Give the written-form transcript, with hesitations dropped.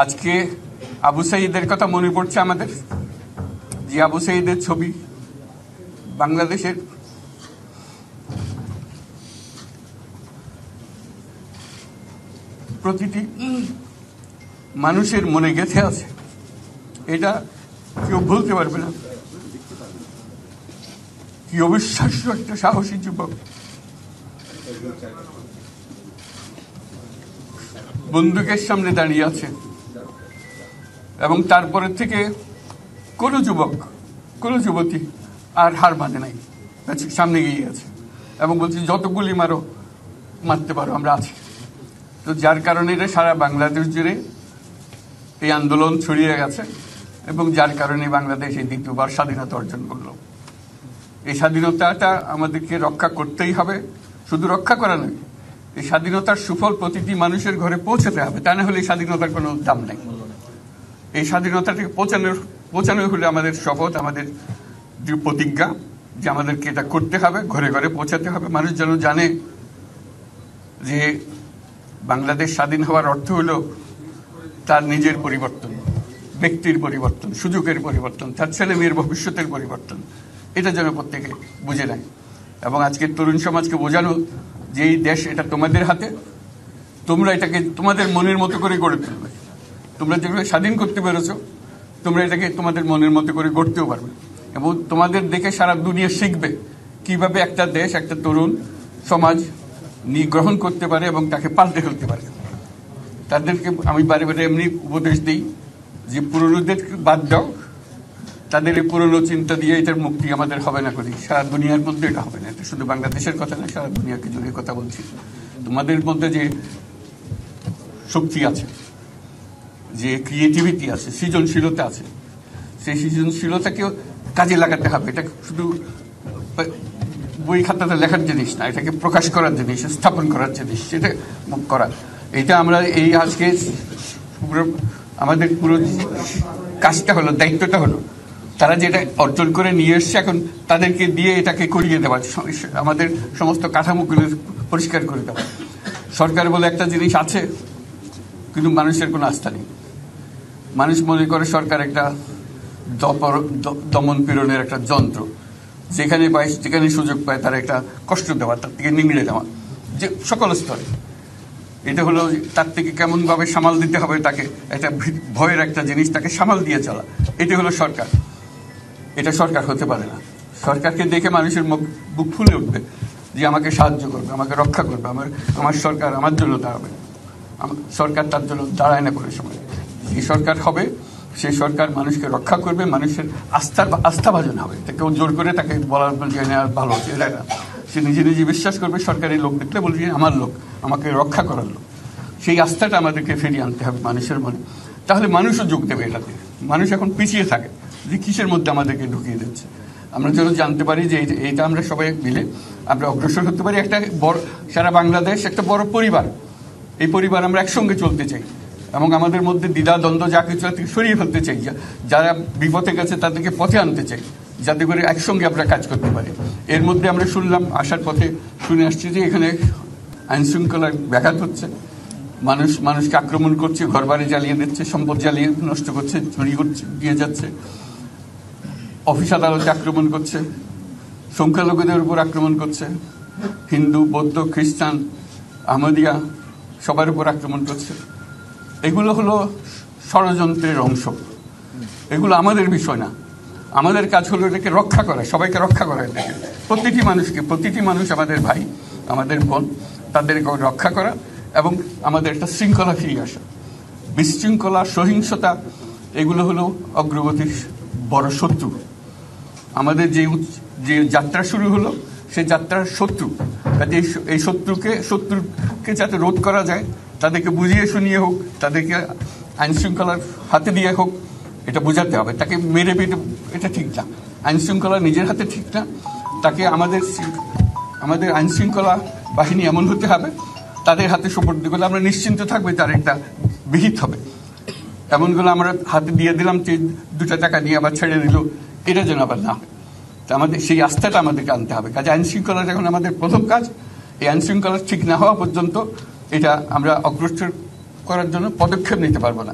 আজকে আবু সাঈদের কথা মনে পড়ছে আমাদের, যে আবু সাঈদের ছবি বাংলাদেশের প্রতিটি মানুষের মনে গেঁথে আছে, এটা কেউ ভুলতে পারবে না। কি অবিশ্বাস্য একটা সাহসী যুবক, বন্দুকের সামনে দাঁড়িয়ে আছে, এবং তারপরে থেকে কোনো যুবক কোনো যুবতী আর হার মানে নাই, সামনে গিয়ে আছে এবং বলছে যত গুলি মারো, মারতে পারো, আমরা আছি। তো যার কারণে এটা সারা বাংলাদেশ জুড়ে এই আন্দোলন ছড়িয়ে গেছে, এবং যার কারণে বাংলাদেশ এই দ্বিতীয়বার স্বাধীনতা অর্জন করলো। এই স্বাধীনতাটা আমাদেরকে রক্ষা করতেই হবে, শুধু রক্ষা করা নয়, এই স্বাধীনতার সুফল প্রতিটি মানুষের ঘরে পৌঁছাতে হবে, তা না হলে এই স্বাধীনতার কোনো দাম নেই। এই স্বাধীনতাটাকে পৌঁছানো হলে আমাদের শপথ, আমাদের যে প্রতিজ্ঞা, যে আমাদেরকে এটা করতে হবে, ঘরে ঘরে পৌঁছাতে হবে। মানুষ যেন জানে যে বাংলাদেশ স্বাধীন হওয়ার অর্থ হলো তার নিজের পরিবর্তন, ব্যক্তির পরিবর্তন, সুযোগের পরিবর্তন, তার ছেলে মেয়ের ভবিষ্যতের পরিবর্তন। এটা যেন প্রত্যেকে বুঝে নেয়, এবং আজকের তরুণ সমাজকে বোঝানো যে এই দেশ এটা তোমাদের হাতে, তোমরা এটাকে তোমাদের মনের মতো করে গড়ে তুলবে। তোমরা যেভাবে স্বাধীন করতে পেরেছো, তোমরা এটাকে তোমাদের মনের মতো করে গড়তেও পারবে, এবং তোমাদের দেখে সারা দুনিয়া শিখবে কিভাবে একটা দেশ, একটা তরুণ সমাজ গ্রহণ করতে পারে এবং তাকে পাল্টে ফেলতে পারে। তাদেরকে আমি বারে বারে এমনি উপদেশ দিই যে পুরনোদের বাদ দাও, তাদের এই পুরনো চিন্তা দিয়ে এটার মুক্তি আমাদের হবে না করি, সারা দুনিয়ার মধ্যে এটা হবে না। এটা শুধু বাংলাদেশের কথা না, সারা দুনিয়াকে জুড়ে কথা বলছি। তোমাদের মধ্যে যে শক্তি আছে, যে ক্রিয়েটিভিটি আছে, সৃজনশীলতা আছে, সেই সৃজনশীলতাকেও কাজে লাগাতে হবে। এটা শুধু বই খাতাতে লেখার জিনিস না, এটাকে প্রকাশ করার জিনিস, স্থাপন করার জিনিস, সেটা করা। এটা আমরা এই আজকে আমাদের পুরো কাজটা হলো, দায়িত্বটা হলো, তারা যেটা অর্জন করে নিয়ে এসছে এখন তাদেরকে দিয়ে এটাকে করিয়ে দেওয়া, আমাদের সমস্ত কাঠামোগুলো পরিষ্কার করে দেওয়া। সরকার বলে একটা জিনিস আছে, কিন্তু মানুষের কোনো আস্থা নেই। মানুষ মনে করে সরকার একটা দমন পীড়নের একটা যন্ত্র, যেখানে পায়, যেখানে সুযোগ পায় তার একটা কষ্ট দেওয়া, তার থেকে নিংড়ে দেওয়া, যে সকল স্তরে। এটা হলো তার থেকে কেমনভাবে সামাল দিতে হবে তাকে, একটা ভয়ের একটা জিনিস, তাকে সামাল দিয়ে চলা। এটা হলো সরকার। এটা সরকার হতে পারে না। সরকারকে দেখে মানুষের বুক ফুলে উঠবে যে আমাকে সাহায্য করবে, আমাকে রক্ষা করবে, আমার সরকার আমার জন্য দাঁড়াবে। সরকার তার জন্য দাঁড়ায় না করে সময়। এই সরকার হবে, সেই সরকার মানুষকে রক্ষা করবে, মানুষের আস্থাভাজন হবে। কেউ জোর করে তাকে বলার ভালো হচ্ছে এটা না, সে নিজে নিজে বিশ্বাস করবে। সরকারি লোক দেখলে বলবে আমার লোক, আমাকে রক্ষা করার লোক। সেই আস্থাটা আমাদেরকে ফিরিয়ে আনতে হবে মানুষের মনে, তাহলে মানুষও যোগ দেবে এটাতে। মানুষ এখন পিছিয়ে থাকে যে কিসের মধ্যে আমাদেরকে ঢুকিয়ে দিচ্ছে। আমরা যেন জানতে পারি যে এইটা আমরা সবাই মিলে আমরা অগ্রসর হতে পারি। একটা বড়, সারা বাংলাদেশ একটা বড় পরিবার, এই পরিবার আমরা একসঙ্গে চলতে চাই, এবং আমাদের মধ্যে দ্বিধা দ্বন্দ্ব যা কিছু সরিয়ে ফেলতে চাই। যারা বিপথে গেছে তাদেরকে পথে আনতে চাই, যাতে করে একসঙ্গে আমরা কাজ করতে পারি। এর মধ্যে আমরা শুনলাম, আসার পথে শুনে আসছি যে এখানে আইন শৃঙ্খলার ব্যাঘাত হচ্ছে, মানুষকে আক্রমণ করছে, ঘরবাড়ি জ্বালিয়ে দিচ্ছে, সম্পদ জ্বালিয়ে নষ্ট করছে, চুরি করছে, দিয়ে যাচ্ছে, অফিস আদালতে আক্রমণ করছে, সংখ্যালঘুদের উপর আক্রমণ করছে, হিন্দু, বৌদ্ধ, খ্রিস্টান, আহমদিয়া সবার উপর আক্রমণ করছে। এগুলো হলো ষড়যন্ত্রের অংশ। এগুলো আমাদের বিষয় না। আমাদের কাজ হলো এটাকে রক্ষা করা, সবাইকে রক্ষা করা, এটাকে প্রতিটি মানুষকে, প্রতিটি মানুষ আমাদের ভাই, আমাদের বোন, তাদেরকে রক্ষা করা, এবং আমাদের একটা শৃঙ্খলা ফিরিয়ে আসা। বিশৃঙ্খলা, সহিংসতা এগুলো হলো অগ্রগতির বড় শত্রু। আমাদের যে যাত্রা শুরু হলো, সেই যাত্রার শত্রু। কাজে এই শত্রুকে যাতে রোধ করা যায়, তাদেরকে বুঝিয়ে শুনিয়ে হোক, তাদেরকে আইন শৃঙ্খলার হাতে দিয়ে হোক, এটা বোঝাতে হবে। তাকে মেরে পেটে এটা ঠিক না, আইন শৃঙ্খলা নিজের হাতে ঠিক না। তাকে আমাদের আইন শৃঙ্খলা বাহিনী এমন হতে হবে, তাদের হাতে সুপর্দ করলে আমরা নিশ্চিন্ত থাকবে তার একটা বিহিত হবে। এমনগুলো আমরা হাতে দিয়ে দিলাম, যে 2 টাকা নিয়ে আবার ছেড়ে দিল, এটা যেন আবার না হয়। তা আমাদের সেই আস্থাটা আমাদেরকে আনতে হবে। কাজে আইন শৃঙ্খলা যখন আমাদের প্রথম কাজ, এই আইন শৃঙ্খলা ঠিক না হওয়া পর্যন্ত এটা আমরা অগ্রসর করার জন্য পদক্ষেপ নিতে পারবো না।